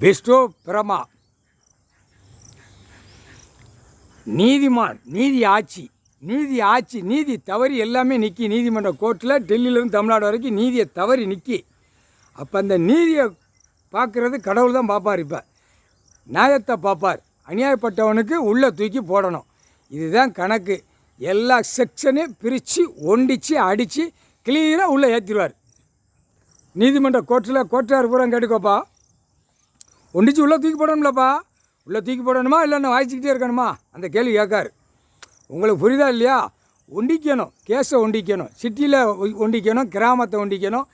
Bairstow பிரமா நீதிமான் நீதி தவறி எல்லாமே நிற்கி நீதிமன்ற கோர்ட்டில் டெல்லியிலேருந்து தமிழ்நாடு வரைக்கும் நீதியை தவறி நிற்கி அப்போ அந்த நீதியை பார்க்குறது கடவுள் தான் பார்ப்பார். இப்போ நியாயத்தை பார்ப்பார். அநியாயப்பட்டவனுக்கு உள்ளே தூக்கி போடணும். இதுதான் கணக்கு. எல்லா செக்ஷனையும் பிரித்து ஒண்டிச்சு அடித்து கிளியராக உள்ளே ஏற்றிடுவார். நீதிமன்ற கோர்ட்டார் பூரா கேட்டுக்கோப்பா, ஒண்டிச்சு உள்ளே தூக்கி போடணும்லப்பா, உள்ளே தூக்கி போடணுமா இல்லைன்னா வாய்ச்சிக்கிட்டே இருக்கணுமா, அந்த கேள்வி கேட்காரு. உங்களுக்கு புரியுதா இல்லையா? ஒண்டிக்கணும், கேஸை ஒண்டிக்கணும், சிட்டியில் ஒண்டிக்கணும், கிராமத்தை ஒண்டிக்கணும்.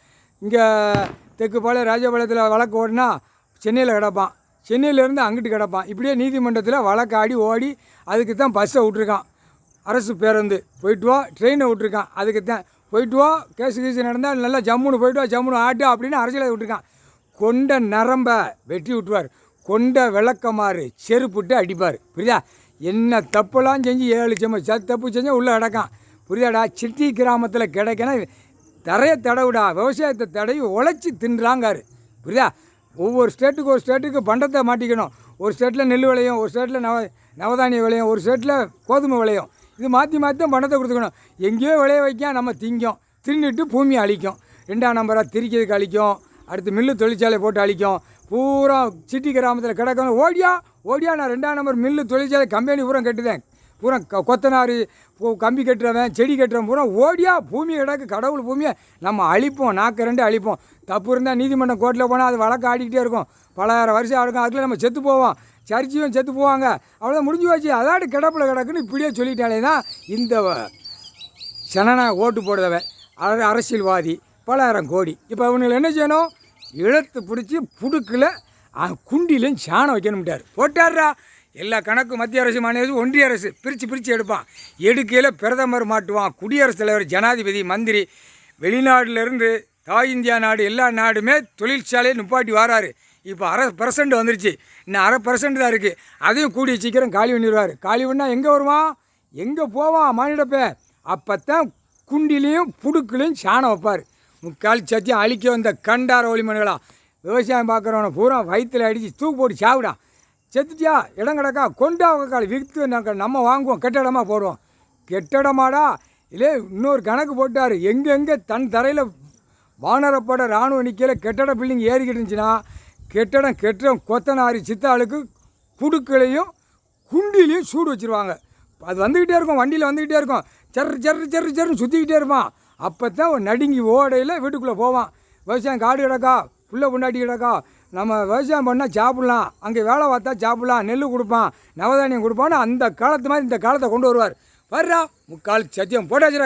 இங்கே தெற்குப்பாளையம் ராஜபாளையத்தில் வழக்கு ஓடினா சென்னையில் கிடப்பான், சென்னையிலேருந்து அங்கிட்டு கிடப்பான். இப்படியே நீதிமன்றத்தில் வழக்கு ஆடி ஓடி அதுக்கு தான் பஸ்ஸை விட்ருக்கான். அரசு பேருந்து போயிட்டு வா, ட்ரெயினை விட்ருக்கான். அதுக்கு தான் போயிட்டு வா, கேஸு நடந்தால் நல்லா ஜம்முன்னு போயிட்டு வா, ஜம்முன்னு ஆட்டு அப்படின்னு அரசியலை விட்டுருக்கான். கொண்ட நரம்பை வெட்டி விட்டுருவார். கொண்ட விளக்கமாறு செருப்புட்டு அடிப்பார். புரியுதா? என்ன தப்பெல்லாம் செஞ்சு 7 தப்பு செஞ்சால் உள்ளே கிடக்கான். புரியாடா? சிட்டி கிராமத்தில் கிடைக்கணும். தரையை தடவுடா, விவசாயத்தை தடவி உழைச்சி தின்றாங்காரு. புரியுதா? ஒவ்வொரு ஸ்டேட்டுக்கு பண்டத்தை மாட்டிக்கணும். ஒரு ஸ்டேட்டில் நெல் விளையும், ஒரு ஸ்டேட்டில் நவதானிய விளையும், ஒரு ஸ்டேட்டில் கோதுமை விளையும். இது மாற்றி தான் பண்டத்தை கொடுத்துக்கணும். எங்கேயோ விளைய வைக்க நம்ம திங்கும், தின்னுட்டு பூமியை அழிக்கும். 2ஆம் நம்பராக திரிக்கிறதுக்கு அழிக்கும், அடுத்து மில்லு தொழிற்சாலை போட்டு அழிக்கும். பூரா சிட்டி கிராமத்தில் கிடக்கணும். ஓடியா நான் 2ஆம் நம்பர் மில்லு தொழிற்சாலை கம்பெனி பூரா கட்டுதேன். பூரா கொத்தனார், கம்பி கட்டுறவன், செடி கட்டுறவன் பூரா ஓடியா பூமி கிடக்கு. கடவுள் பூமியை நம்ம அழிப்போம், நாக்கு 2 அழிப்போம். தப்பு இருந்தால் நீதிமன்றம் கோர்ட்டில் போனால் அது வழக்கு ஆடிக்கிட்டே இருக்கும். பலாயிரம் வருஷம் ஆகும். அதுக்குள்ளே நம்ம செத்து போவோம், சர்ச்சையும் செத்து போவாங்க. அவ்வளோதான், முடிஞ்சு வச்சு. அதாட்டு கிடப்பில் கிடக்குன்னு இப்படியே சொல்லிட்டாலே தான் இந்த ஜனநாயக ஓட்டு போடுறவன் அரசியல்வாதி பலாயிரம் கோடி. இப்போ அவனுங்களை என்ன செய்யணும்? இழுத்து பிடிச்சி புடுக்கில் குண்டிலையும் சாணம் வைக்கணும்ட்டார். போட்டார்ரா. எல்லா கணக்கும் மத்திய அரசு, மாநில அரசு, ஒன்றிய அரசு பிரித்து எடுப்பான். எடுக்கையில் பிரதமர் மாட்டுவான், குடியரசுத் தலைவர், ஜனாதிபதி, மந்திரி. வெளிநாட்டிலேருந்து தாய் இந்தியா நாடு எல்லா நாடுமே தொழிற்சாலையை நிப்பாட்டி வராரு. இப்போ 1/2% வந்துருச்சு, இன்னும் 1/2% தான் இருக்குது. அதையும் கூடிய சீக்கிரம் காலி பண்ணிடுவார். காலி பண்ணால் எங்கே வருவான், எங்கே போவான் மானிடப்பே? அப்போ தான் குண்டிலையும் புடுக்குலையும் சாணம் வைப்பார். முக்கால் சத்தியம் அழிக்க வந்த கண்டார ஒளிமணிகளா, விவசாயம் பார்க்குறவனை பூரா வயிற்றில் அடித்து தூக்கு போட்டு சாவிடான். செத்துட்டியா, இடம் கிடக்கா, கொண்டா கால் விற்று நம்ம வாங்குவோம், கெட்டடமாக போடுவோம். கெட்டடமாடா இல்லை, இன்னொரு கணக்கு போட்டார். எங்கெங்கே தன் தரையில் வானரப்பட இராணுவ நிற்கல கெட்டட பில்டிங் ஏறிக்கிட்டு இருந்துச்சுன்னா கெட்டடம் கொத்தனாரி சித்தாளுக்கு புடுக்களையும் குண்டிலையும் சூடு வச்சுருவாங்க. அது வந்துக்கிட்டே இருக்கும், வண்டியில் வந்துக்கிட்டே இருக்கும். சர்ன்னு சுற்றிக்கிட்டே இருப்பான். அப்போ தான் நடுங்கி ஓடையில் வீட்டுக்குள்ளே போவான். விவசாயம் காடு கிடக்கா, புள்ள பொண்டாட்டி கிடக்கா, நம்ம விவசாயம் பண்ணால் சாப்பிட்லாம், அங்கே வேலை பார்த்தா சாப்பிட்லாம், நெல் கொடுப்பான், நவதானியம் கொடுப்பான்னு அந்த காலத்து மாதிரி இந்த காலத்தை கொண்டு வருவார். வர்றா முக்கால் சத்தியம் போட்டாச்சுரா.